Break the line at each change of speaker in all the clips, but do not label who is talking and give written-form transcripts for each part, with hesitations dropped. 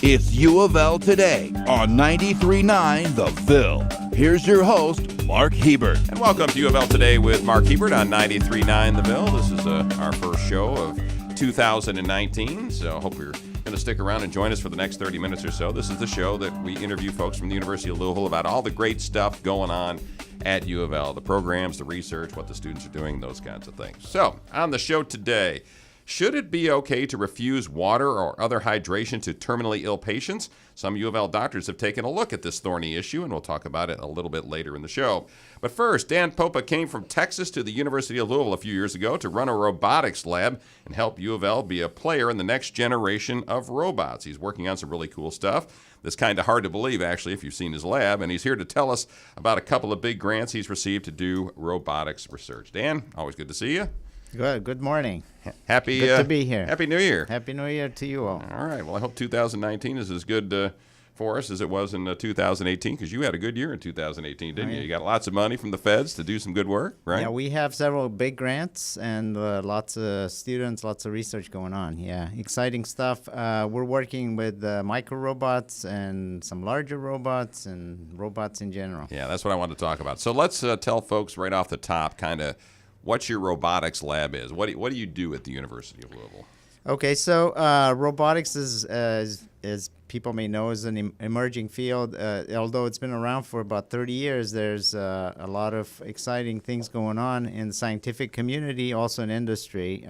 It's UofL Today on 93.9 The Ville. Here's your host, Mark Hebert.
And welcome to UofL Today with Mark Hebert on 93.9 The Ville. This is our first show of 2019, so I hope you're going to stick around and join us for the next 30 minutes or so. This is the show that we interview folks from the University of Louisville about all the great stuff going on at UofL, the programs, the research, what the students are doing, those kinds of things. So, on the show today, should it be okay to refuse water or other hydration to terminally ill patients? Some UofL doctors have taken a look at this thorny issue, and we'll talk about it a little bit later in the show. But first, Dan Popa came from Texas to the University of Louisville a few years ago to run a robotics lab and help UofL be a player in the next generation of robots. He's working on some really cool stuff. That's kind of hard to believe, actually, if you've seen his lab, and he's here to tell us about a couple of big grants he's received to do robotics research. Dan, always good to see you.
Good morning.
Happy
Good to be here.
Happy New Year.
Happy New Year to you all.
All right. Well, I hope 2019 is as good for us as it was in 2018, because you had a good year in 2018, didn't you? You got lots of money from the feds to do some good work, right?
Yeah, we have several big grants and lots of students, lots of research going on. Yeah, exciting stuff. We're working with microrobots and some larger robots and robots in general.
Yeah, that's what I wanted to talk about. So let's tell folks right off the top kind of what your robotics lab is. What do you do at the University of Louisville?
Okay, so robotics is, as people may know, is an emerging field. Although it's been around for about 30 years, there's a lot of exciting things going on in the scientific community, also in industry.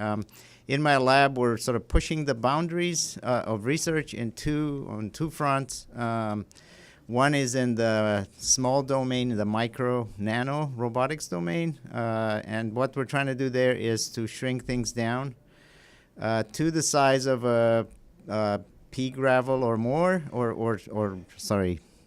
In my lab, we're sort of pushing the boundaries of research on two fronts. One is in the small domain, the micro-nano robotics domain. And what we're trying to do there is to shrink things down to the size of a pea gravel or more, or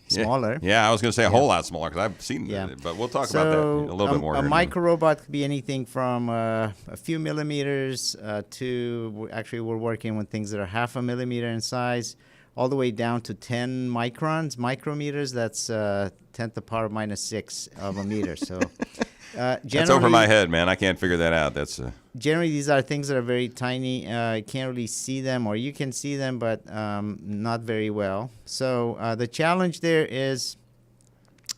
smaller.
Yeah, I was going to say a whole lot smaller because I've seen that, but we'll talk about that a little bit more.
A micro-robot could be anything from a few millimeters to, actually we're working with things that are half a millimeter in size, all the way down to 10 microns, micrometers. That's 10 to the power minus 6 of a meter. So
that's over my head, man. I can't figure that out. That's
generally, these are things that are very tiny. You can't really see them, or you can see them, but not very well. So the challenge there is,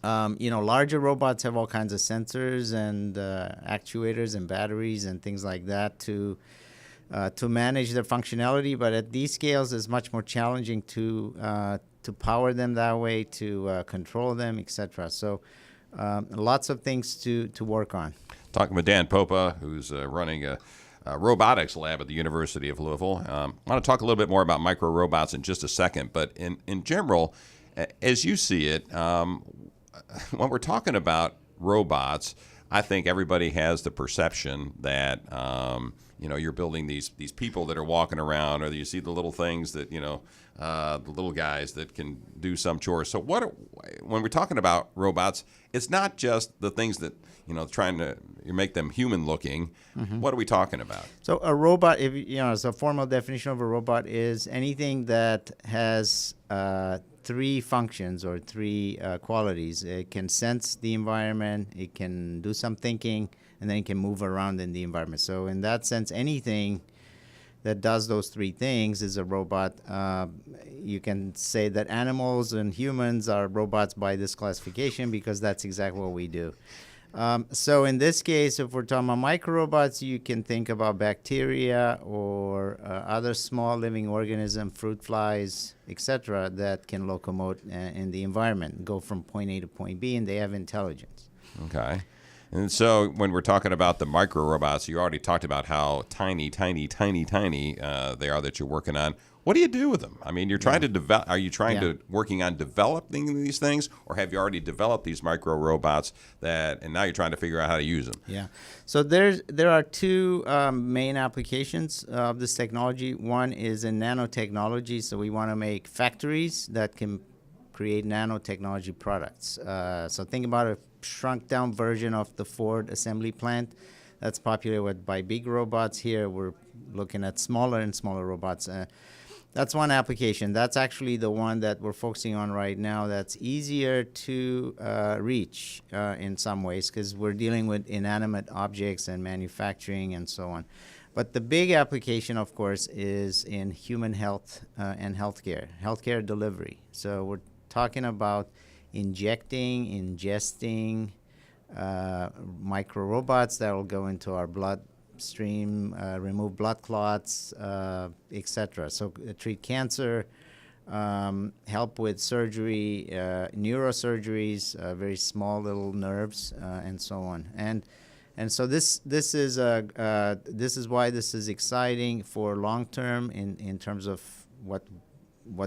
larger robots have all kinds of sensors and actuators and batteries and things like that to manage their functionality, but at these scales, it's much more challenging to power them that way, to control them, etc. So lots of things to work on.
Talking with Dan Popa, who's running a robotics lab at the University of Louisville. I want to talk a little bit more about micro-robots in just a second, but in general, as you see it, when we're talking about robots, I think everybody has the perception that you're building these people that are walking around, or you see the little things that the little guys that can do some chores. So when we're talking about robots, it's not just the things that trying to make them human looking. Mm-hmm. What are we talking about? So
a robot, so a formal definition of a robot is anything that has three functions or three qualities. It can sense the environment, it can do some thinking, and then it can move around in the environment. So in that sense, anything that does those three things is a robot. You can say that animals and humans are robots by this classification because that's exactly what we do. So in this case, if we're talking about microrobots, you can think about bacteria or other small living organisms, fruit flies, etc., that can locomote in the environment, go from point A to point B, and they have intelligence.
Okay. And so when we're talking about the micro-robots, you already talked about how tiny they are that you're working on. What do you do with them? I mean, you're trying to develop. Are you working on developing these things, or have you already developed these micro-robots and now you're trying to figure out how to use them?
Yeah. So there are two main applications of this technology. One is in nanotechnology. So we want to make factories that can create nanotechnology products. So think about a shrunk down version of the Ford assembly plant that's populated by big robots. Here we're looking at smaller and smaller robots. That's one application. That's actually the one that we're focusing on right now. That's easier to reach in some ways because we're dealing with inanimate objects and manufacturing and so on. But the big application, of course, is in human health and healthcare delivery. So we're talking about ingesting microrobots that will go into our bloodstream, remove blood clots, etc. So treat cancer, help with surgery, neurosurgeries, very small little nerves, and so on. And so this is why this is exciting for long term in terms of what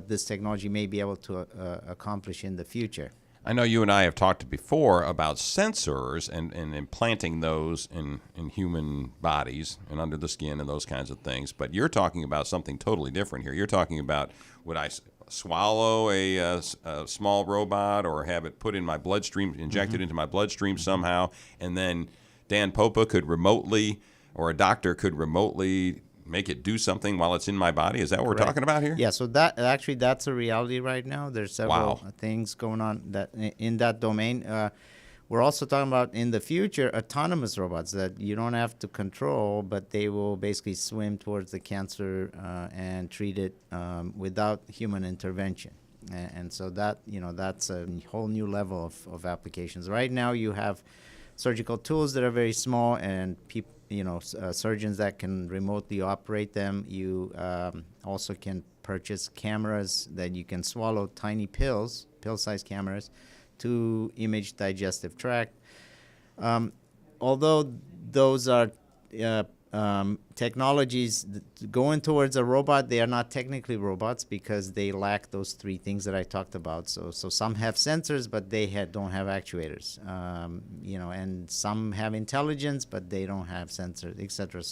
this technology may be able to accomplish in the future.
I know you and I have talked before about sensors and implanting those in human bodies and under the skin and those kinds of things, but you're talking about something totally different here. You're talking about, would I swallow a small robot or have it put in my bloodstream, injected into my bloodstream somehow, and then Dan Popa could remotely, or a doctor could remotely make it do something while it's in my body? Is that what we're talking about here?
Yeah, so that's a reality right now. There's several things going on that in that domain. We're also talking about in the future autonomous robots that you don't have to control, but they will basically swim towards the cancer and treat it without human intervention. And so that's a whole new level of applications. Right now you have surgical tools that are very small and surgeons that can remotely operate them. You also can purchase cameras that you can swallow, tiny pill-sized cameras, to image digestive tract. Although those are technologies going towards a robot, they are not technically robots because they lack those three things that I talked about. So some have sensors, but they don't have actuators. And some have intelligence, but they don't have sensors, etc.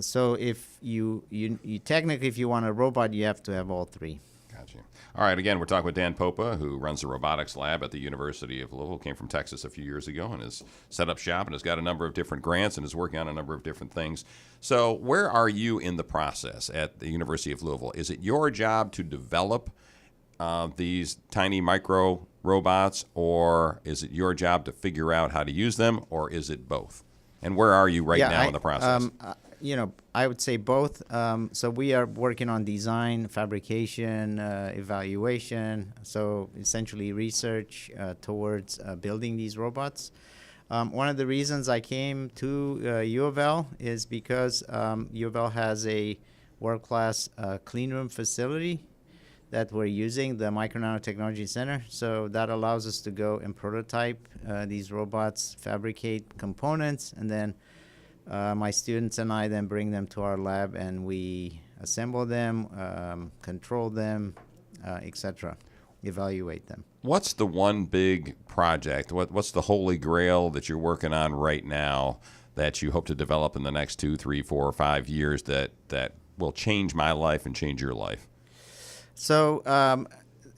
So if you technically, if you want a robot, you have to have all three.
Gotcha. All right, again, we're talking with Dan Popa, who runs the robotics lab at the University of Louisville, came from Texas a few years ago and has set up shop and has got a number of different grants and is working on a number of different things. So where are you in the process at the University of Louisville? Is it your job to develop these tiny micro robots, or is it your job to figure out how to use them, or is it both? And where are you now in the process?
I would say both. So we are working on design, fabrication, evaluation, so essentially research towards building these robots. One of the reasons I came to UofL is because UofL has a world-class clean room facility that we're using, the Micro Nanotechnology Center. So that allows us to go and prototype these robots, fabricate components, and then my students and I then bring them to our lab and we assemble them, control them, etc., evaluate them.
What's the one big project? What's the holy grail that you're working on right now that you hope to develop in the next 2, 3, 4, or 5 years that will change my life and change your life?
So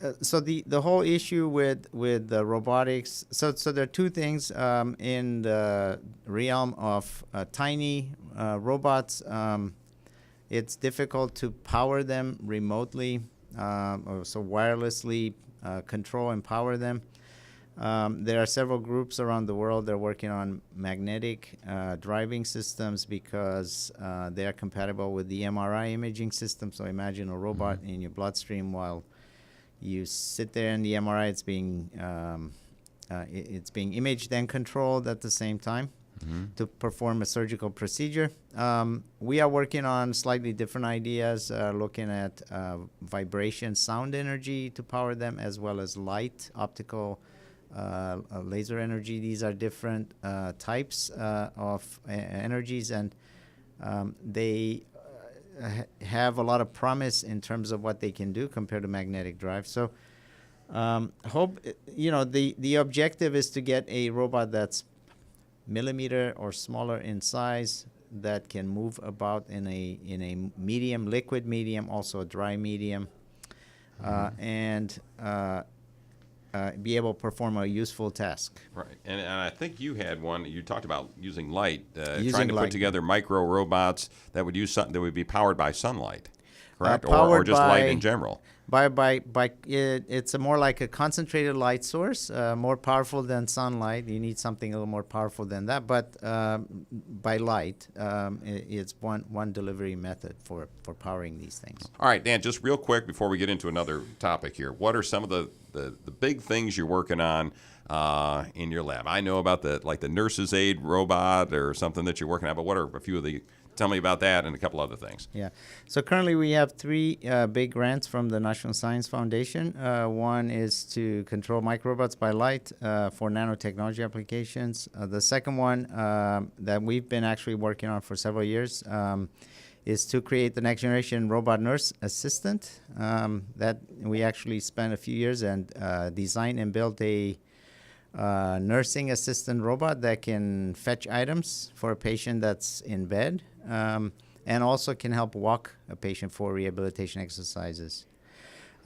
the whole issue with the robotics, so there are two things in the realm of tiny robots. It's difficult to power them remotely, so wirelessly control and power them. There are several groups around the world that are working on magnetic driving systems because they are compatible with the MRI imaging system. So imagine a robot in your bloodstream while you sit there in the MRI. It's being imaged and controlled at the same time to perform a surgical procedure. We are working on slightly different ideas, looking at vibration, sound energy to power them, as well as light, optical, laser energy. These are different types of energies, and they have a lot of promise in terms of what they can do compared to magnetic drive. So the objective is to get a robot that's millimeter or smaller in size, that can move about in a medium, liquid medium, also a dry medium, and be able to perform a useful task.
Right, and I think you had one. You talked about using light,
Using
trying to
light.
put together micro robots that would use that would be powered by sunlight. correct? Or
Powered
just light
by-
in general?
It's a more like a concentrated light source, more powerful than sunlight. You need something a little more powerful than that, but by light, it's one delivery method for powering these things.
All right, Dan, just real quick before we get into another topic here, what are some of the big things you're working on in your lab? I know about the nurse's aid robot or something that you're working on, but what are a few of the... Tell me about that and a couple other things.
Yeah. So currently we have three big grants from the National Science Foundation. One is to control microrobots by light for nanotechnology applications. The second one that we've been actually working on for several years is to create the next generation robot nurse assistant. That we actually spent a few years and designed and built a nursing assistant robot that can fetch items for a patient that's in bed, and also can help walk a patient for rehabilitation exercises.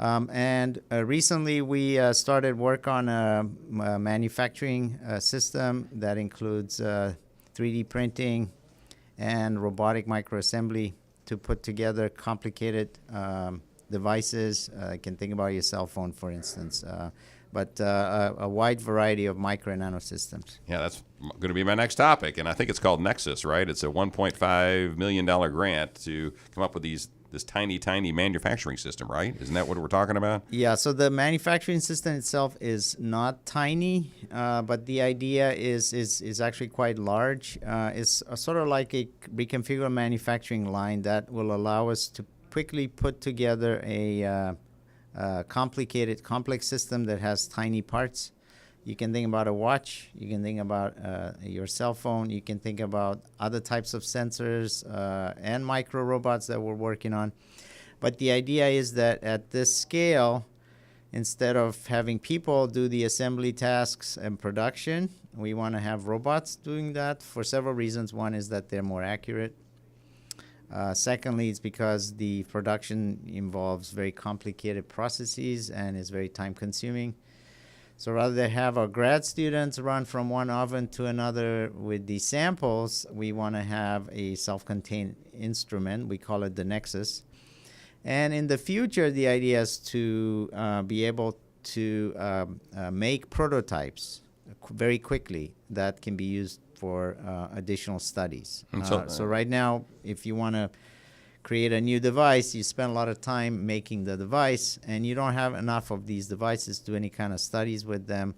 And recently we started work on a manufacturing system that includes 3D printing and robotic microassembly to put together complicated devices. You can think about your cell phone, for instance. But a wide variety of micro and nano systems.
Yeah, that's going to be my next topic, and I think it's called Nexus, right? It's a $1.5 million grant to come up with this tiny manufacturing system, right? Isn't that what we're talking about?
Yeah, so the manufacturing system itself is not tiny, but the idea is actually quite large. It's sort of like a reconfigurable manufacturing line that will allow us to quickly put together a complex system that has tiny parts. You can think about a watch. You can think about your cell phone. You can think about other types of sensors and micro robots that we're working on. But the idea is that at this scale, instead of having people do the assembly tasks and production, we want to have robots doing that for several reasons. One is that they're more accurate. Secondly, it's because the production involves very complicated processes and is very time-consuming. So rather than have our grad students run from one oven to another with the samples, we want to have a self-contained instrument. We call it the Nexus. And in the future, the idea is to be able to make prototypes very quickly that can be used for additional studies. So right now, if you want to create a new device, you spend a lot of time making the device, and you don't have enough of these devices to do any kind of studies with them.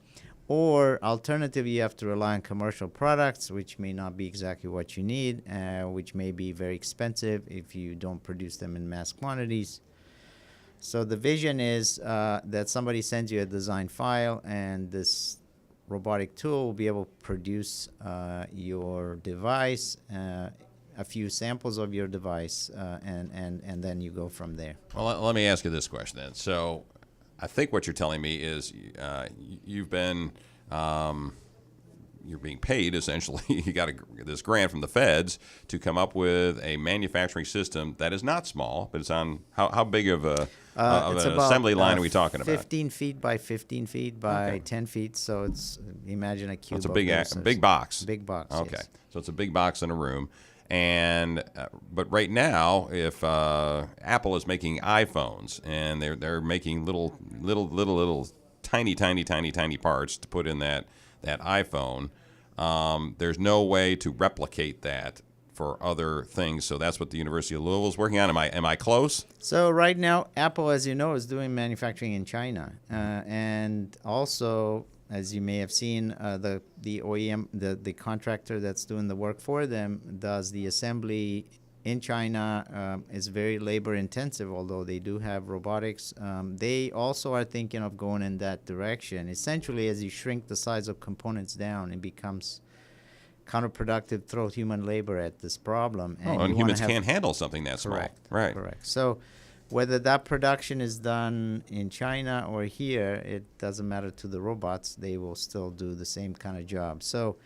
Or alternatively, you have to rely on commercial products, which may not be exactly what you need, which may be very expensive if you don't produce them in mass quantities. So the vision is that somebody sends you a design file, and this robotic tool will be able to produce your device, a few samples of your device, and then you go from there.
Well, let me ask you this question then. So I think what you're telling me is you've been you're being paid, essentially. You got this grant from the feds to come up with a manufacturing system that is not small, but it's on how big of an assembly line are we talking about?
15 feet by 15 feet by 10 feet. So it's, imagine a cube.
It's a big box.
Big box.
Okay,
yes.
So it's a big box in a room. And but right now, if Apple is making iPhones and they're making little tiny parts to put in that iPhone, there's no way to replicate that for other things. So that's what the University of Louisville is working on. Am I close?
So right now, Apple, as you know, is doing manufacturing in China, and also, as you may have seen, the OEM, the contractor that's doing the work for them, does the assembly in China. Is very labor intensive, although they do have robotics. They also are thinking of going in that direction. Essentially, as you shrink the size of components down, it becomes counterproductive to throw human labor at this problem.
And humans can't handle something that small. Right.
Correct. So whether that production is done in China or here, it doesn't matter to the robots. They will still do the same kind of job. So,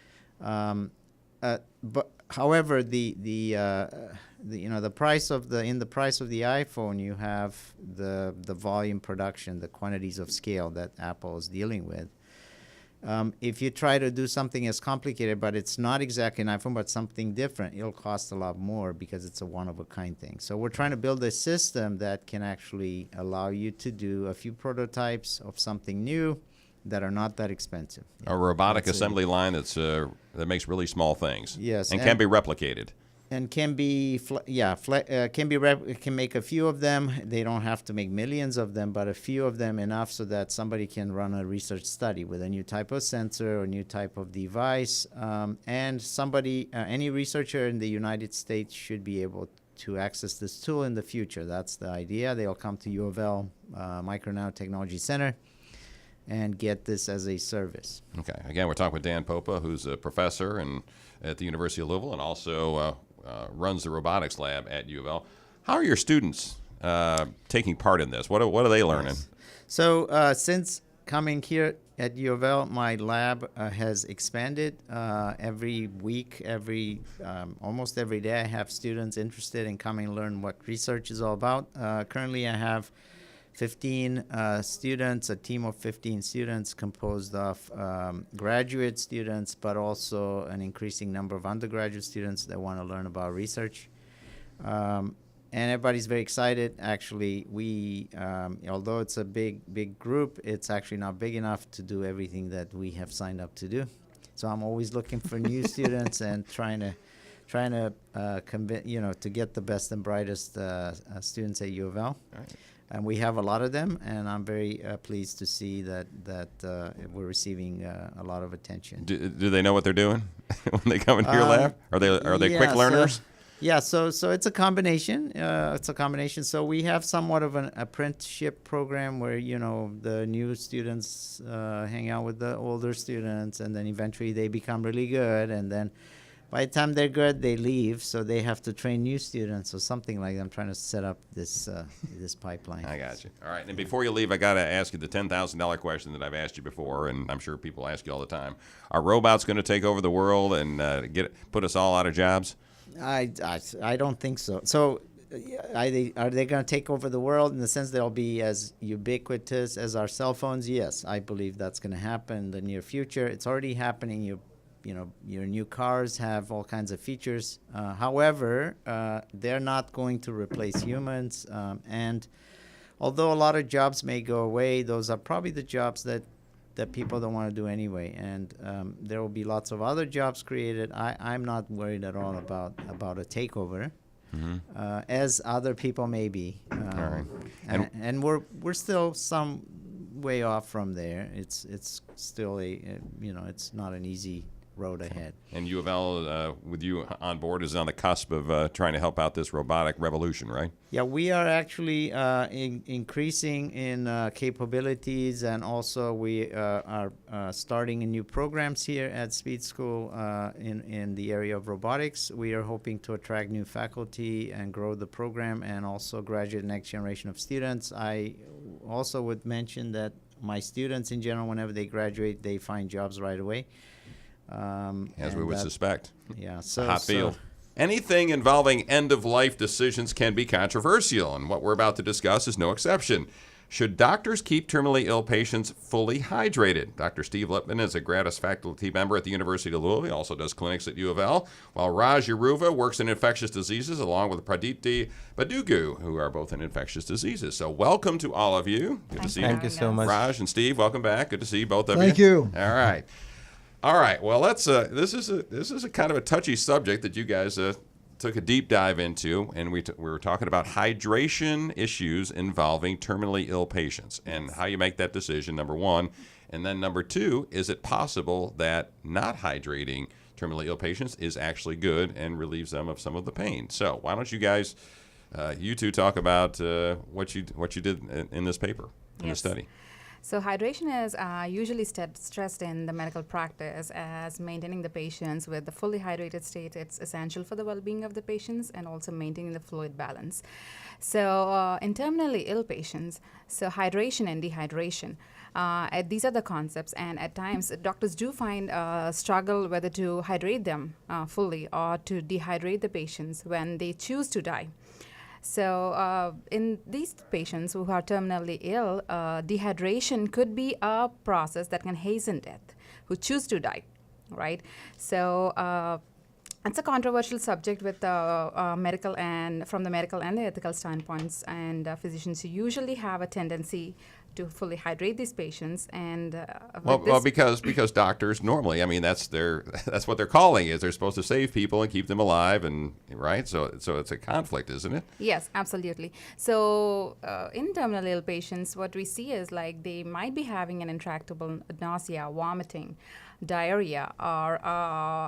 but however, the price of the iPhone, you have the volume production, the quantities of scale that Apple is dealing with. If you try to do something as complicated, but it's not exactly an iPhone, but something different, it'll cost a lot more because it's a one-of-a-kind thing. So we're trying to build a system that can actually allow you to do a few prototypes of something new that are not that expensive.
A robotic assembly line that makes really small things.
Yes,
and can be replicated.
And can be, can make a few of them. They don't have to make millions of them, but a few of them enough so that somebody can run a research study with a new type of sensor or new type of device. And somebody, any researcher in the United States should be able to access this tool in the future. That's the idea. They'll come to UofL Micro Nanotechnology Center and get this as a service.
Okay. Again, we're talking with Dan Popa, who's a professor at the University of Louisville and also runs the robotics lab at UofL. How are your students taking part in this? What are they learning?
Yes. So since coming here at UofL, my lab has expanded every week, almost every day. I have students interested in coming and learn what research is all about. Currently, I have 15 students, a team of 15 students composed of graduate students, but also an increasing number of undergraduate students that want to learn about research. And everybody's very excited. Actually, we, although it's a big group, it's actually not big enough to do everything that we have signed up to do. So I'm always looking for new students and trying to convince, to get the best and brightest students at UofL.
All right.
And we have a lot of them, and I'm very pleased to see that we're receiving a lot of attention.
Do they know what they're doing when they come into your lab? Are they quick learners?
So it's a combination. So we have somewhat of an apprenticeship program where the new students hang out with the older students, and then eventually they become really good, and then by the time they're good, they leave, so they have to train new students or something like that. I'm trying to set up this pipeline.
I got you. All right, and before you leave, I got to ask you the $10,000 question that I've asked you before, and I'm sure people ask you all the time. Are robots going to take over the world and put us all out of jobs?
I don't think so. So are they going to take over the world in the sense they'll be as ubiquitous as our cell phones? Yes, I believe that's going to happen in the near future. It's already happening. Your new cars have all kinds of features. However, they're not going to replace humans. And although a lot of jobs may go away, those are probably the jobs that people don't want to do anyway. And there will be lots of other jobs created. I'm not worried at all about a takeover, as other people may be.
All right.
And we're still some way off from there. It's still it's not an easy road ahead.
And UofL, with you on board, is on the cusp of trying to help out this robotic revolution, right?
Yeah, we are actually increasing in capabilities, and also we are starting in new programs here at Speed School in the area of robotics. We are hoping to attract new faculty and grow the program and also graduate next generation of students. I also would mention that my students in general, whenever they graduate, they find jobs right away.
As we would suspect.
Yeah.
Hot field. Anything involving end-of-life decisions can be controversial, and what we're about to discuss is no exception. Should doctors keep terminally ill patients fully hydrated? Dr. Steve Lippmann is a gratis faculty member at the University of Louisville. He also does clinics at UofL, while Raj Yeruva works in infectious diseases along with Pradeepti Badugu, who are both in infectious diseses. So welcome to all of you. Good to see you.
Thank you so much.
Raj and Steve, welcome back. Good to see both of you.
Thank you.
All right. All right. Well, let's. This is a kind of a touchy subject that you guys took a deep dive into, and we were talking about hydration issues involving terminally ill patients and how you make that decision. Number one, and then number two, is it possible that not hydrating terminally ill patients is actually good and relieves them of some of the pain? So why don't you guys, you two, talk about what you did in this paper, in the study?
So hydration is usually stressed in the medical practice as maintaining the patients with the fully hydrated state. It's essential for the well-being of the patients and also maintaining the fluid balance. So in terminally ill patients, so hydration and dehydration, these are the concepts, and at times doctors do find struggle whether to hydrate them fully or to dehydrate the patients when they choose to die. So in these patients who are terminally ill, dehydration could be a process that can hasten death, who choose to die, right? So it's a controversial subject with medical and from the medical and the ethical standpoints, and physicians usually have a tendency to fully hydrate these patients. And
Well, because doctors normally, I mean, that's what they're calling is they're supposed to save people and keep them alive, and right. So it's a conflict, isn't it?
Yes, absolutely. So in terminal ill patients, what we see is like they might be having an intractable nausea, vomiting, diarrhea, or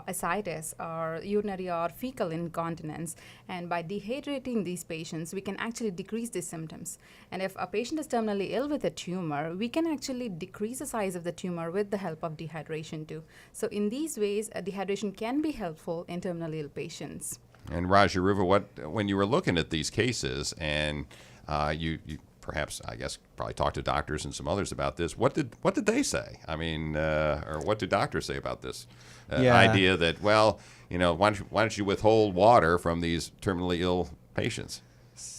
ascites, or urinary or fecal incontinence. And by dehydrating these patients, we can actually decrease these symptoms. And if a patient is terminally ill with a tumor, we can actually decrease the size of the tumor with the help of dehydration too. So in these ways, dehydration can be helpful in terminally ill patients.
And Raj Yeruva, when you were looking at these cases, and you perhaps, I guess, probably talked to doctors and some others about this, what did they say? I mean, or what do doctors say about this idea that, well, why don't you withhold water from these terminally ill patients?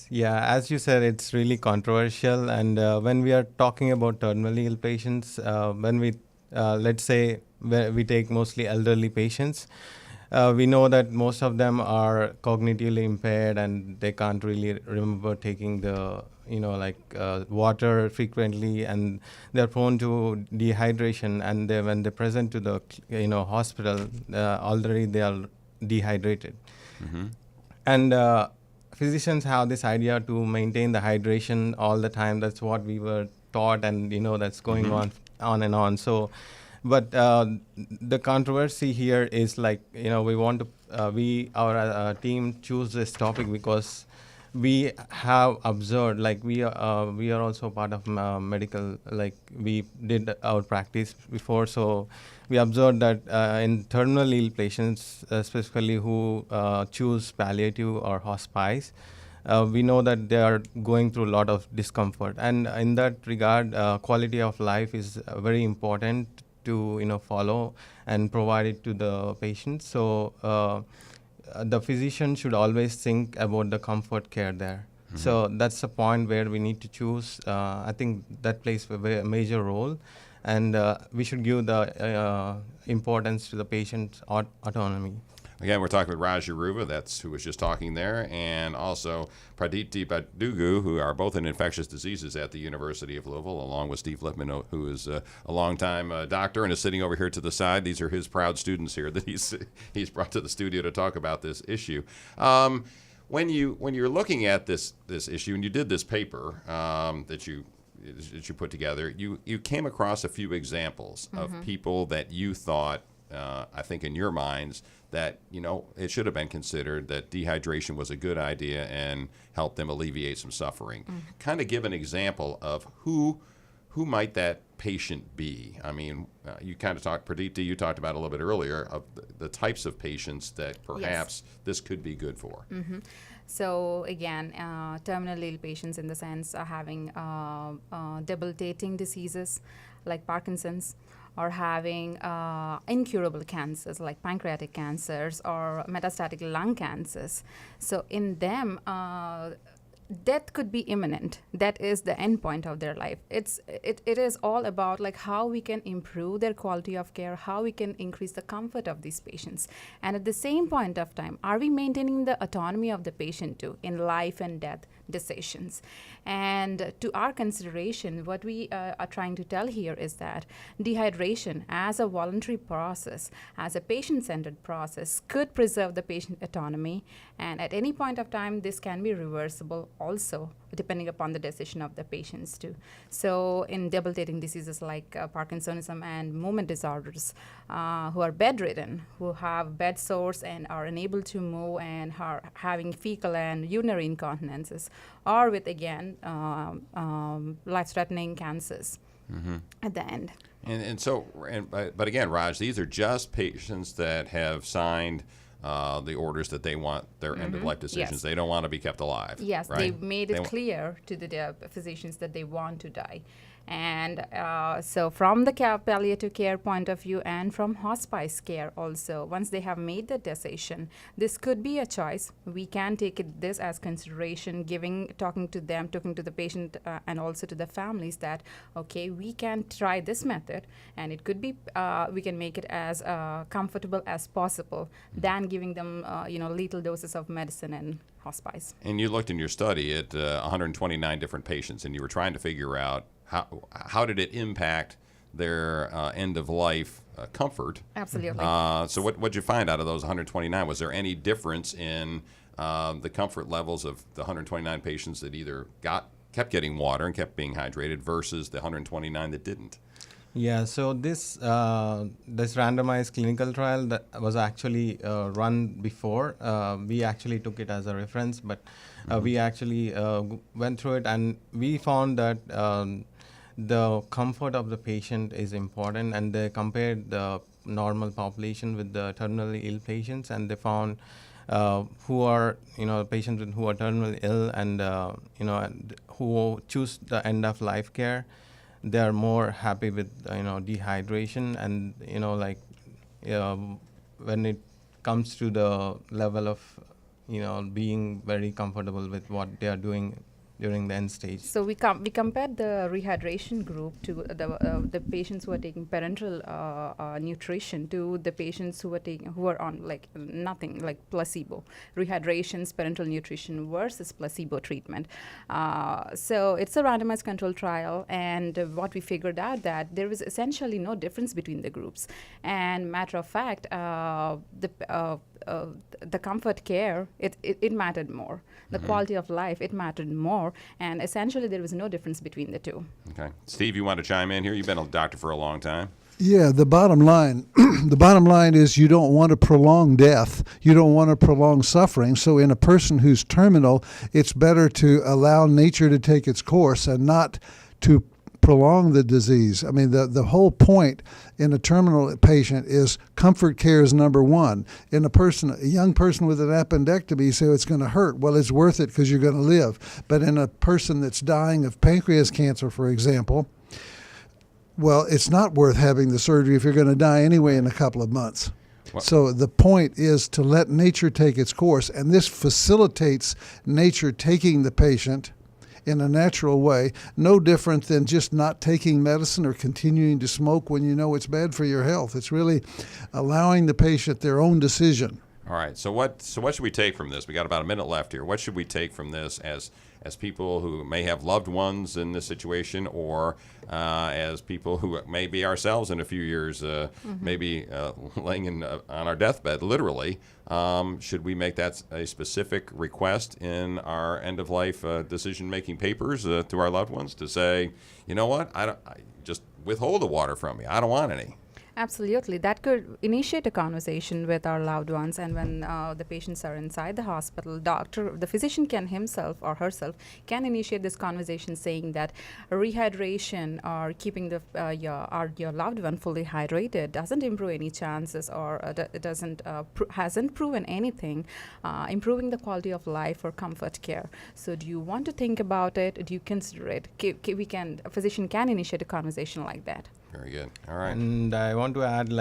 Yeah, as you said, it's really controversial. And when we are talking about terminally ill patients, when we, let's say, we take mostly elderly patients, we know that most of them are cognitively impaired and they can't really remember taking the, water frequently, and they're prone to dehydration. And when they present to the, hospital, already they are dehydrated.
Mm-hmm.
And physicians have this idea to maintain the hydration all the time. That's what we were taught, and that's going
Mm-hmm.
on and on. So, but the controversy here is we want to our team choose this topic because we have observed, we are also part of medical, we did our practice before, so we observed that in terminally ill patients, specifically who choose palliative or hospice, we know that they are going through a lot of discomfort, and in that regard, quality of life is very important to follow and provide it to the patient. So the physician should always think about the comfort care there. Mm-hmm. So that's the point where we need to choose. I think that plays a very major role, and we should give the importance to the patient's autonomy.
Again, we're talking with Raj Yeruva, that's who was just talking there, and also Pradeepti Badugu, who are both in infectious diseases at the University of Louisville, along with Steve Lippmann, who is a longtime doctor and is sitting over here to the side. These are his proud students here that he's brought to the studio to talk about this issue. When you're looking at this issue, and you did this paper that you put together, you came across a few examples of people that you thought, I think in your minds, that it should have been considered that dehydration was a good idea and helped them alleviate some suffering. Kind of give an example of who might that patient be. I mean, you kind of talked, Pradeepti, you talked about a little bit earlier of the types of patients that perhaps this could be good for.
Mm-hmm. So again, terminally ill patients in the sense are having debilitating diseases like Parkinson's, or having incurable cancers like pancreatic cancers or metastatic lung cancers. So in them, death could be imminent. That is the end point of their life. It is all about how we can improve their quality of care, how we can increase the comfort of these patients. And at the same point of time, are we maintaining the autonomy of the patient too in life and death decisions? And to our consideration, what we are trying to tell here is that dehydration as a voluntary process, as a patient-centered process, could preserve the patient autonomy. And at any point of time, this can be reversible also, depending upon the decision of the patients too. So in debilitating diseases like Parkinsonism and movement disorders, who are bedridden, who have bed sores and are unable to move and are having fecal and urinary incontinences, or with, again, life-threatening cancers at the end.
But again, Raj, these are just patients that have signed the orders that they want their end-of-life decisions.
Yes.
They don't want to be kept alive.
Yes,
right?
they made it clear to the physicians that they want to die. And so from the palliative care point of view and from hospice care also, once they have made the decision, this could be a choice. We can take this as consideration, talking to the patient and also to the families that, okay, we can try this method, and it could be, we can make it as comfortable as possible than giving them, lethal doses of medicine and hospice.
And you looked in your study at 129 different patients, and you were trying to figure out how did it impact their end of life comfort.
Absolutely.
So what did you find out of those 129? Was there any difference in the comfort levels of the 129 patients that either kept getting water and kept being hydrated versus the 129 that didn't?
Yeah, so this randomized clinical trial that was actually run before. We actually took it as a reference, but we actually went through it, and we found that the comfort of the patient is important, and they compared the normal population with the terminally ill patients, and they found who are patients who are terminally ill and and who choose the end of life care, they are more happy with dehydration, and when it comes to the level of being very comfortable with what they are doing during the end stage.
So we compared the rehydration group to the patients who are taking parenteral nutrition to the patients who are on like nothing, like placebo. Rehydrations, parenteral nutrition versus placebo treatment. So it's a randomized control trial, and what we figured out that there was essentially no difference between the groups. And matter of fact, the comfort care, it mattered more. The quality of life, it mattered more. And essentially, there was no difference between the two.
Okay. Steve, you want to chime in here? You've been a doctor for a long time.
Yeah, the bottom line is you don't want to prolong death. You don't want to prolong suffering. So in a person who's terminal, it's better to allow nature to take its course and not to prolong the disease. I mean, the whole point in a terminal patient is comfort care is number one. In a young person with an appendectomy, you say it's going to hurt. Well, it's worth it because you're going to live. But in a person that's dying of pancreas cancer, for example, well, it's not worth having the surgery if you're going to die anyway in a couple of months.
What?
So the point is to let nature take its course, and this facilitates nature taking the patient in a natural way, no different than just not taking medicine or continuing to smoke when you know it's bad for your health. It's really allowing the patient their own decision.
All right. So what should we take from this? We got about a minute left here. What should we take from this as people who may have loved ones in this situation, or as people who may be ourselves in a few years, maybe laying on our deathbed, literally? Should we make that a specific request in our end-of-life decision-making papers to our loved ones to say, you know what, I just withhold the water from me. I don't want any.
Absolutely. That could initiate a conversation with our loved ones, and when the patients are inside the hospital, the physician can himself or herself can initiate this conversation saying that rehydration or keeping your loved one fully hydrated doesn't improve any chances, or it hasn't proven anything improving the quality of life or comfort care. So do you want to think about it? Do you consider it? A physician can initiate a conversation like that.
Very good. All right.
And I want to add,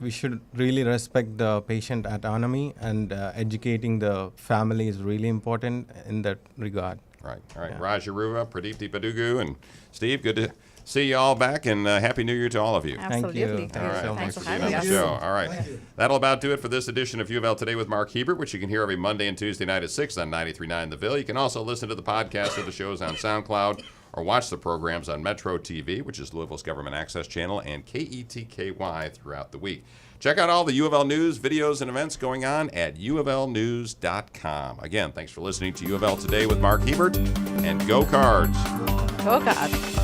we should really respect the patient autonomy, and educating the family is really important in that regard.
Right. All right.
Yeah.
Raj Yeruva, Pradeepti, Badugu, and Steve, good to see you all back, and Happy New Year to all of you.
Absolutely.
you.
All
Thank
right.
so
Thanks
much.
for being on the show. All right. That'll about do it for this edition of UofL Today with Mark Hebert, which you can hear every Monday and Tuesday night at 6 on 93.9 The Ville. You can also listen to the podcast of the shows on SoundCloud, or watch the programs on Metro TV, which is Louisville's government access channel, and KETKY throughout the week. Check out all the UofL news, videos, and events going on at UofLnews.com. Again, thanks for listening to UofL Today with Mark Hebert, and go Cards.
Go Cards.